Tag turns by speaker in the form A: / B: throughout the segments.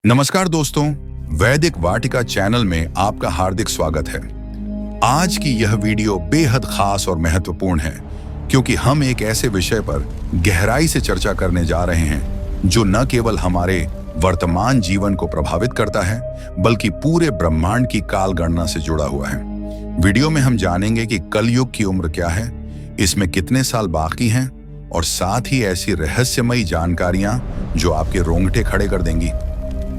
A: नमस्कार दोस्तों, वैदिक वाटिका चैनल में आपका हार्दिक स्वागत है। आज की यह वीडियो बेहद खास और महत्वपूर्ण है क्योंकि हम एक ऐसे विषय पर गहराई से चर्चा करने जा रहे हैं जो न केवल हमारे वर्तमान जीवन को प्रभावित करता है बल्कि पूरे ब्रह्मांड की काल गणना से जुड़ा हुआ है। वीडियो में हम जानेंगे कि कलयुग की उम्र क्या है, इसमें कितने साल बाकी हैं और साथ ही ऐसी रहस्यमयी जानकारियां जो आपके रोंगटे खड़े कर देंगी।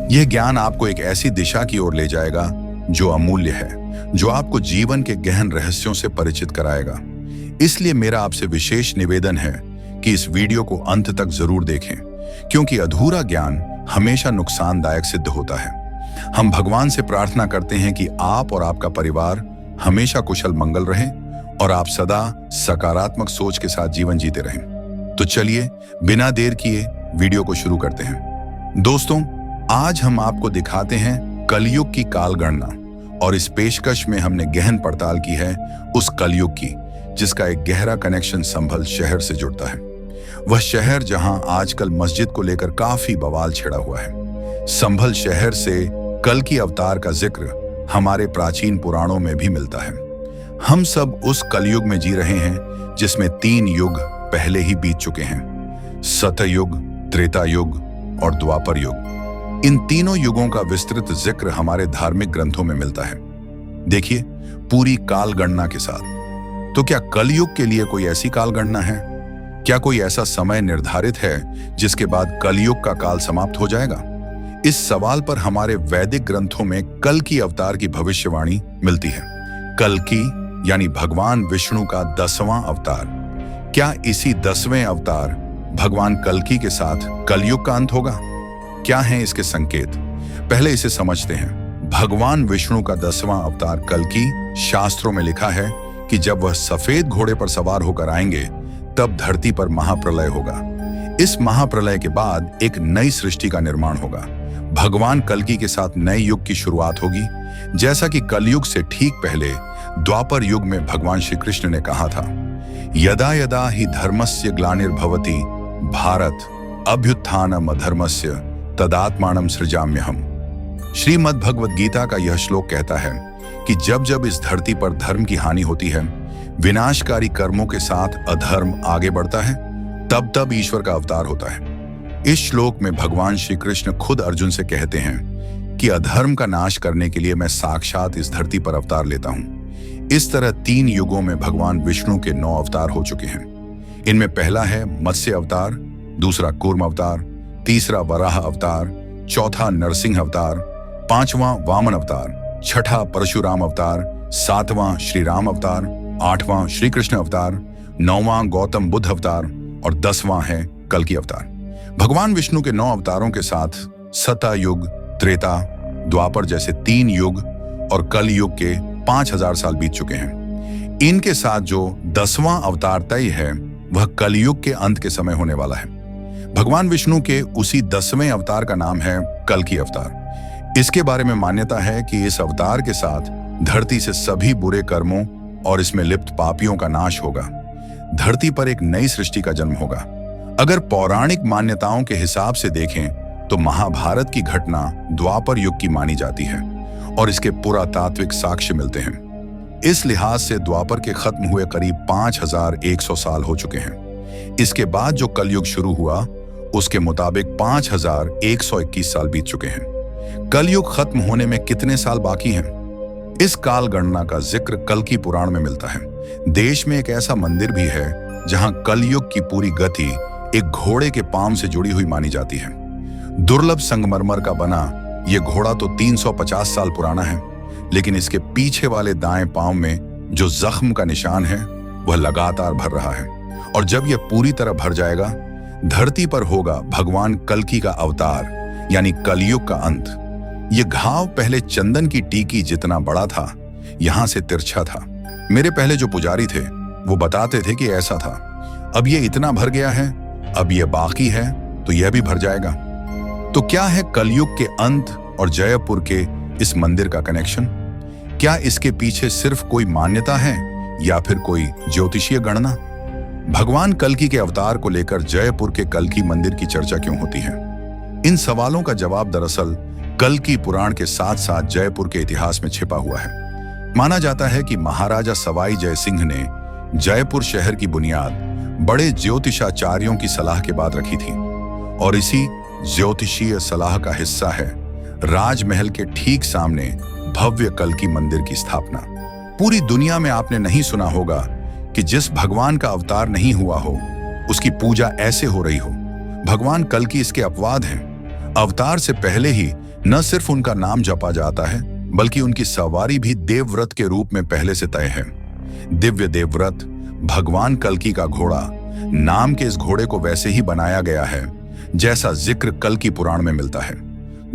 A: यह ज्ञान आपको एक ऐसी दिशा की ओर ले जाएगा जो अमूल्य है, जो आपको जीवन के गहन रहस्यों से परिचित कराएगा। इसलिए मेरा आपसे विशेष निवेदन है कि इस वीडियो को अंत तक जरूर देखें, क्योंकि अधूरा ज्ञान हमेशा नुकसानदायक सिद्ध होता है। हम भगवान से प्रार्थना करते हैं कि आप और आपका परिवार हमेशा कुशल मंगल रहे और आप सदा सकारात्मक सोच के साथ जीवन जीते रहें। तो चलिए बिना देर किए वीडियो को शुरू करते हैं। दोस्तों, आज हम आपको दिखाते हैं कलयुग की काल गणना, और इस पेशकश में हमने गहन पड़ताल की है उस कलयुग की जिसका एक गहरा कनेक्शन संभल शहर से जुड़ता है। वह शहर जहां आजकल मस्जिद को लेकर काफी बवाल छिड़ा हुआ है। संभल शहर से कल की अवतार का जिक्र हमारे प्राचीन पुराणों में भी मिलता है। हम सब उस कलयुग में जी रहे हैं जिसमें 3 युग पहले ही बीत चुके हैं, सतयुग, त्रेता युग और द्वापर युग। इन तीनों युगों का विस्तृत जिक्र हमारे धार्मिक ग्रंथों में मिलता है। देखिए, पूरी काल गणना के साथ। तो क्या कलयुग के लिए कोई ऐसी काल गणना है? क्या कोई ऐसा समय निर्धारित है जिसके बाद कलयुग का काल समाप्त हो जाएगा? इस सवाल पर हमारे वैदिक ग्रंथों में कल की अवतार की भविष्यवाणी मिलती है। कल की यानी भगवान विष्णु का 10वां अवतार। क्या इसी 10वें अवतार भगवान कल्कि के साथ कलयुग का अंत होगा? क्या हैं इसके संकेत? पहले इसे समझते हैं। भगवान विष्णु का 10वां अवतार कल्कि शास्त्रों में लिखा है कि जब वह सफेद घोड़े पर सवार होकर आएंगे तब धरती पर महाप्रलय होगा। इस महाप्रलय के बाद एक नई सृष्टि का निर्माण होगा। भगवान कल्कि के साथ नए युग की शुरुआत होगी। जैसा कि कलयुग से ठीक पहले द्वापर युग में भगवान श्री कृष्ण ने कहा था, यदा यदा हि धर्मस्य ग्लानिर्भवति भारत अभ्युत्थानम अधर्मस्य तदात्मानं सृजाम्यहम्। श्रीमद् भगवद गीता का यह श्लोक कहता है कि जब जब इस धरती पर धर्म की हानि होती है, विनाशकारी कर्मों के साथ अधर्म आगे बढ़ता है, तब तब ईश्वर का अवतार होता है। इस श्लोक में भगवान श्री कृष्ण खुद अर्जुन से कहते हैं कि अधर्म का नाश करने के लिए मैं साक्षात इस धरती पर अवतार लेता हूं। इस तरह 3 युगों में भगवान विष्णु के 9 अवतार हो चुके हैं। इनमें पहला है मत्स्य अवतार, दूसरा कूर्म अवतार, तीसरा वराह अवतार, चौथा नरसिंह अवतार, 5वां वामन अवतार, छठा परशुराम अवतार, 7वां श्री राम अवतार, 8वां श्री कृष्ण अवतार, 9वां गौतम बुद्ध अवतार और 10वां है कल्कि अवतार। भगवान विष्णु के 9 अवतारों के साथ सतयुग, त्रेता, द्वापर जैसे 3 युग और कल युग के 5000 साल बीत चुके हैं। इनके साथ जो 10वां अवतार तय है वह कलयुग के अंत के समय होने वाला है। भगवान विष्णु के उसी 10वें अवतार का नाम है कल्कि अवतार। इसके बारे में मान्यता है कि इस अवतार के साथ धरती से सभी बुरे कर्मों और इसमें लिप्त पापियों का नाश होगा। धरती पर एक नई सृष्टि का जन्म होगा। अगर पौराणिक मान्यताओं के हिसाब से देखें तो महाभारत की घटना द्वापर युग की मानी जाती है और इसके पुरातात्विक साक्ष्य मिलते हैं। इस लिहाज से द्वापर के खत्म हुए करीब 5100 साल हो चुके हैं। इसके बाद जो कलयुग शुरू हुआ उसके मुताबिक 5121 साल बीत चुके हैं। कलयुग खत्म होने में कितने साल बाकी हैं? इस काल गणना का जिक्र कल्कि पुराण में मिलता है। देश में एक ऐसा मंदिर भी है जहां कलयुग की पूरी गति एक घोड़े के पांव से जुड़ी हुई मानी जाती है। दुर्लभ संगमरमर का बना यह घोड़ा तो 350 साल पुराना है, लेकिन इसके पीछे वाले दाएं पांव में जो जख्म का निशान है वह लगातार भर रहा है, और जब यह पूरी तरह भर जाएगा धरती पर होगा भगवान कल्कि का अवतार यानी कलयुग का अंत। यह घाव पहले चंदन की टीकी जितना बड़ा था, यहां से तिरछा था। मेरे पहले जो पुजारी थे वो बताते थे कि ऐसा था। अब यह इतना भर गया है, अब यह बाकी है तो यह भी भर जाएगा। तो क्या है कलयुग के अंत और जयपुर के इस मंदिर का कनेक्शन? क्या इसके पीछे सिर्फ कोई मान्यता है या फिर कोई ज्योतिषीय गणना? भगवान कल्कि के अवतार को लेकर जयपुर के कल्कि मंदिर की चर्चा क्यों होती है? इन सवालों का जवाब दरअसल कल्कि पुराण के साथ साथ जयपुर के इतिहास में छिपा हुआ है। माना जाता है कि महाराजा सवाई जय सिंह ने जयपुर शहर की बुनियाद बड़े ज्योतिषाचार्यों की सलाह के बाद रखी थी और इसी ज्योतिषीय सलाह का हिस्सा है राजमहल के ठीक सामने भव्य कल्कि मंदिर की स्थापना। पूरी दुनिया में आपने नहीं सुना होगा कि जिस भगवान का अवतार नहीं हुआ हो उसकी पूजा ऐसे हो रही हो। भगवान कल्कि इसके अपवाद हैं। अवतार से पहले ही न सिर्फ उनका नाम जपा जाता है बल्कि उनकी सवारी भी देवव्रत के रूप में पहले से तय है। दिव्य देवव्रत भगवान कल्कि का घोड़ा, नाम के इस घोड़े को वैसे ही बनाया गया है जैसा जिक्र कल्कि पुराण में मिलता है।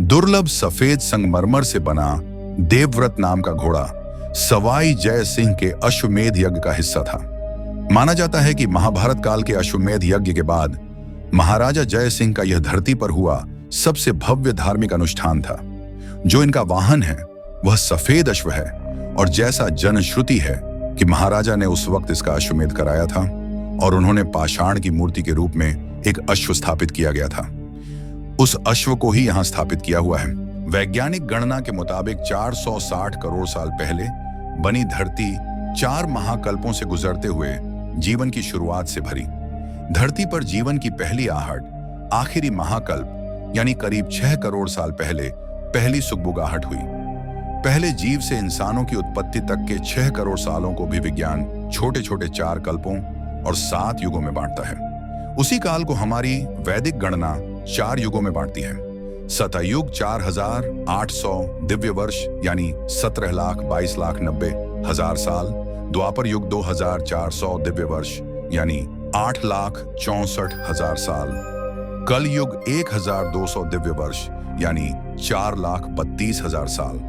A: दुर्लभ सफेद संगमरमर से बना देवव्रत नाम का घोड़ा सवाई जय सिंह के अश्वमेध यज्ञ का हिस्सा था। माना जाता है कि महाभारत काल के अश्वमेध यज्ञ के बाद महाराजा जय सिंह का यह धरती पर हुआ सबसे भव्य धार्मिक अनुष्ठान था। जो इनका वाहन है वह सफेद अश्व है और जैसा जनश्रुति है कि महाराजा ने उस वक्त इसका अश्वमेध कराया था और उन्होंने पाषाण की मूर्ति के रूप में एक अश्व स्थापित किया गया था। उस अश्व को ही यहां स्थापित किया हुआ है। वैज्ञानिक गणना के मुताबिक 460 करोड़ साल पहले बनी धरती 4 महाकल्पों से गुजरते हुए जीवन की शुरुआत से भरी। धरती पर जीवन की पहली आहट आखिरी महाकल्प यानी करीब 6 करोड़ साल पहले पहली सुगबुगाहट हुई। पहले जीव से इंसानों की उत्पत्ति तक के 6 करोड़ सालों को भी विज्ञान छोटे छोटे 4 कल्पों और 7 युगों में बांटता है। उसी काल को हमारी वैदिक गणना 4 युगों में बांटती है। सतयुग 4800 दिव्य वर्ष यानी 17,22,90,000 साल। द्वापर युग 2400 दिव्य वर्ष यानी 8,64,000 साल। कल युग 1200 दिव्य वर्ष यानी 4,32,000 साल।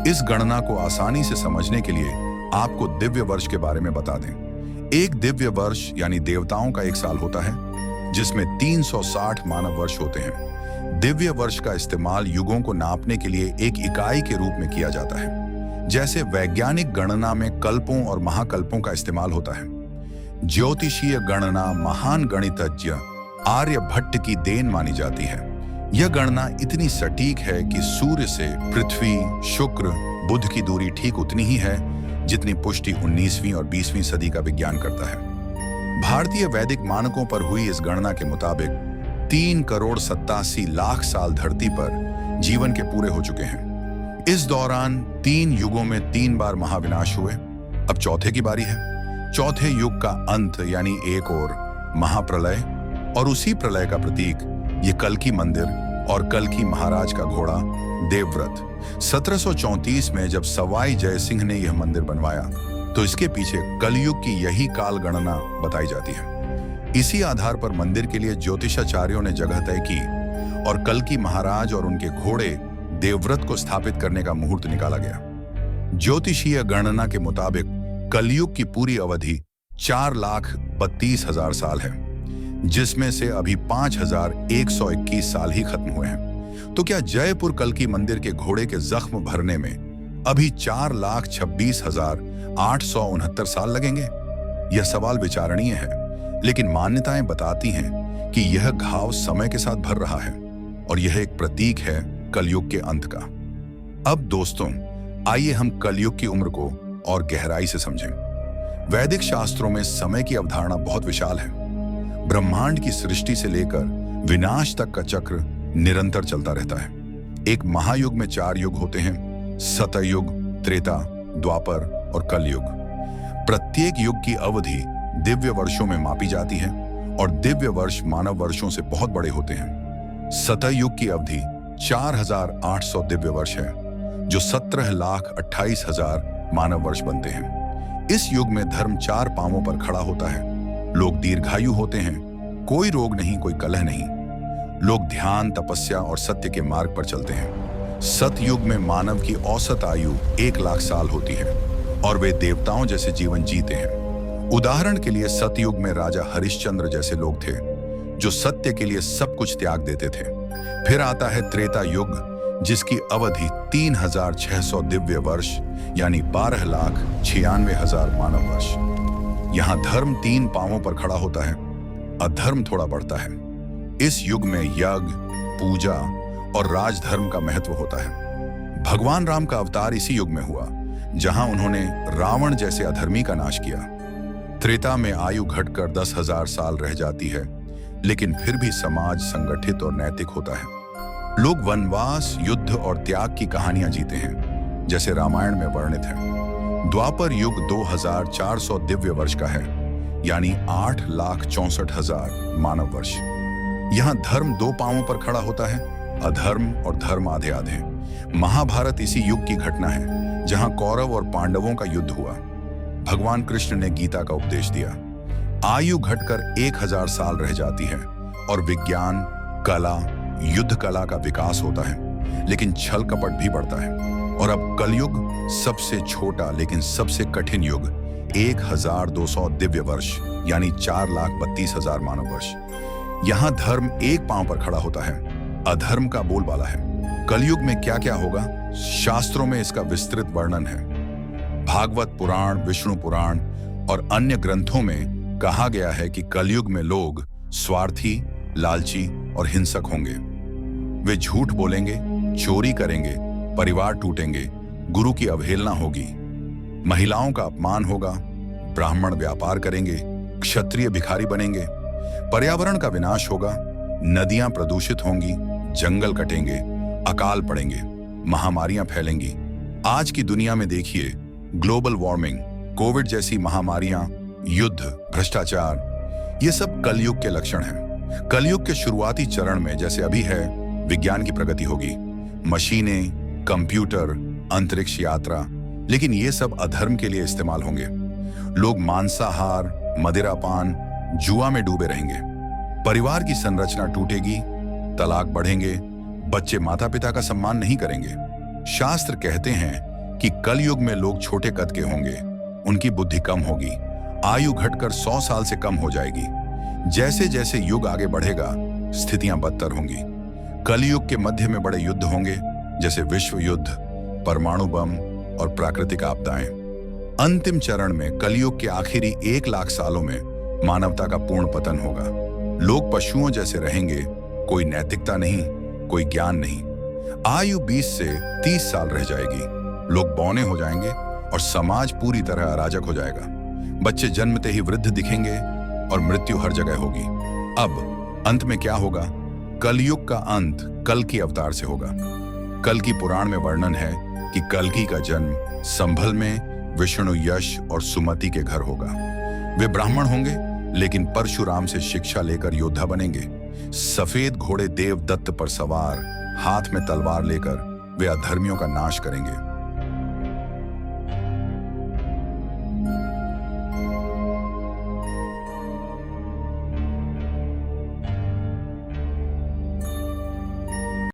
A: इस गणना को आसानी से समझने के लिए आपको दिव्य वर्ष के बारे में बता दें। एक दिव्य वर्ष यानी देवताओं का एक साल होता है जिसमें 360 मानव वर्ष होते हैं। दिव्य वर्ष का इस्तेमाल युगों को नापने के लिए एक इकाई के रूप में किया जाता है, जैसे वैज्ञानिक गणना में कल्पों और महाकल्पों का इस्तेमाल होता है। ज्योतिषीय गणना महान गणितज्ञ आर्यभट्ट की देन मानी जाती है। यह गणना इतनी सटीक है कि सूर्य से पृथ्वी, शुक्र, बुध की दूरी ठीक उतनी ही है जितनी पुष्टि 19वीं और 20वीं सदी का विज्ञान करता है। भारतीय वैदिक मानकों पर हुई इस गणना के मुताबिक 3,87,00,000 साल धरती पर जीवन के पूरे हो चुके हैं। इस दौरान 3 युगों में 3 बार महाविनाश हुए। अब चौथे की बारी है। चौथे युग का अंत यानी एक और महाप्रलय और उसी प्रलय का प्रतीक ये कल्कि मंदिर और कल्कि महाराज का घोड़ा देवव्रत। 1734 में जब सवाई जय सिंह ने यह मंदिर बनवाया तो इसके पीछे कलयुग की यही काल गणना बताई जाती है। इसी आधार पर मंदिर के लिए ज्योतिषाचार्यों ने जगह तय की और कल्कि महाराज और उनके घोड़े देवव्रत को स्थापित करने का मुहूर्त निकाला गया। ज्योतिषीय गणना के मुताबिक कलयुग की पूरी अवधि 4,32,000 साल है, जिसमें से अभी 5,121 साल ही खत्म हुए हैं। तो क्या जयपुर कल्कि मंदिर के घोड़े के जख्म भरने में अभी 4,26,869 साल लगेंगे? यह सवाल विचारणीय है, लेकिन मान्यताएं बताती हैं कि यह घाव समय के साथ भर रहा है और यह एक प्रतीक है कलयुग के अंत का। अब दोस्तों, आइए हम कलयुग की उम्र को और गहराई से समझें। वैदिक शास्त्रों में समय की अवधारणा बहुत विशाल है। ब्रह्मांड की सृष्टि से लेकर विनाश तक का चक्र निरंतर चलता रहता है। एक महायुग में 4 युग होते हैं, सतयुग, त्रेता, द्वापर और कलयुग। प्रत्येक युग की अवधि दिव्य वर्षों में मापी जाती है और दिव्य वर्ष मानव वर्षों से बहुत बड़े होते हैं। सतयुग की अवधि 4,800 दिव्य वर्ष है, जो 17,28,000 मानव वर्ष बनते हैं। इस युग में धर्म 4 पांवों पर खड़ा होता है। लोग दीर्घायु होते हैं, कोई रोग नहीं, कोई कलह नहीं। लोग ध्यान, तपस्या और सत्य के मार्ग पर चलते हैं। सतयुग में मानव की औसत आयु 1,00,000 साल होती है और वे देवताओं जैसे जीवन जीते हैं। उदाहरण के लिए सतयुग में राजा हरिश्चंद्र जैसे लोग थे जो सत्य के लिए सब कुछ त्याग देते थे। फिर आता है त्रेता युग, जिसकी अवधि 3,600 दिव्य वर्ष यानी 12,96,000 मानव वर्ष। यहाँ धर्म 3 पांवों पर खड़ा होता है, अधर्म थोड़ा बढ़ता है। इस युग में यज्ञ, पूजा और राजधर्म का महत्व होता है। भगवान राम का अवतार इसी युग में हुआ जहां उन्होंने रावण जैसे अधर्मी का नाश किया। त्रेता में आयु घटकर 10,000 साल रह जाती है, लेकिन फिर भी समाज संगठित और नैतिक होता है। लोग वनवास, युद्ध और त्याग की कहानियां जीते हैं, जैसे रामायण में वर्णित है। द्वापर युग 2400 दिव्य वर्ष का है, यानी 8,64,000 मानव वर्ष। यहाँ धर्म 2 पांवों पर खड़ा होता है, अधर्म और धर्म आधे आधे। महाभारत इसी युग की घटना है, जहां कौरव और पांडवों का युद्ध हुआ। भगवान कृष्ण ने गीता का उपदेश दिया। आयु घटकर 1,000 साल रह जाती है और विज्ञान, कला, युद्ध कला का विकास होता है, लेकिन छल कपट भी बढ़ता है। और अब कलयुग, सबसे छोटा लेकिन सबसे कठिन युग, 1,200 दिव्य वर्ष, यानी 4,32,000 मानव वर्ष। यहाँ धर्म 1 पांव पर खड़ा होता है, अधर्म का बोलबाला है। कलयुग में क्या क्या होगा, शास्त्रों में इसका विस्तृत वर्णन है। भागवत पुराण, विष्णु पुराण और अन्य ग्रंथों में कहा गया है कि कलयुग में लोग स्वार्थी, लालची और हिंसक होंगे। वे झूठ बोलेंगे, चोरी करेंगे, परिवार टूटेंगे, गुरु की अवहेलना होगी, महिलाओं का अपमान होगा, ब्राह्मण व्यापार करेंगे, क्षत्रिय भिखारी बनेंगे, पर्यावरण का विनाश होगा, नदियां प्रदूषित होंगी, जंगल कटेंगे, अकाल पड़ेंगे, महामारियां फैलेंगी। आज की दुनिया में देखिए, ग्लोबल वार्मिंग, कोविड जैसी महामारियां, युद्ध, भ्रष्टाचार, ये सब कलयुग के लक्षण हैं। कलयुग के शुरुआती चरण में, जैसे अभी है, विज्ञान की प्रगति होगी, मशीनें, कंप्यूटर, अंतरिक्ष यात्रा, लेकिन ये सब अधर्म के लिए इस्तेमाल होंगे। लोग मांसाहार, मदिरापान, जुआ में डूबे रहेंगे, परिवार की संरचना टूटेगी, तलाक बढ़ेंगे, बच्चे माता पिता का सम्मान नहीं करेंगे। शास्त्र कहते हैं कि कलयुग में लोग छोटे कद के होंगे, उनकी बुद्धि कम होगी, आयु घटकर 100 साल से कम हो जाएगी। जैसे जैसे युग आगे बढ़ेगा, स्थितियां बदतर होंगी। कलयुग के मध्य में बड़े युद्ध होंगे, जैसे विश्व युद्ध, परमाणु बम और प्राकृतिक आपदाएं। अंतिम चरण में, कलयुग के आखिरी 1,00,000 सालों में, मानवता का पूर्ण पतन होगा। लोग पशुओं जैसे रहेंगे, कोई नैतिकता नहीं, कोई ज्ञान नहीं। आयु 20 से 30 साल रह जाएगी, लोग बौने हो जाएंगे और समाज पूरी तरह अराजक हो जाएगा। बच्चे जन्मते ही वृद्ध दिखेंगे और मृत्यु हर जगह होगी। अब अंत में क्या होगा? कलयुग का अंत कल्कि अवतार से होगा। कल्कि पुराण में वर्णन है कि कल्कि का जन्म संभल में विष्णु, यश और सुमति के घर होगा। वे ब्राह्मण होंगे, लेकिन परशुराम से शिक्षा लेकर योद्धा बनेंगे। सफेद घोड़े देवदत्त पर सवार, हाथ में तलवार लेकर वे अधर्मियों का नाश करेंगे।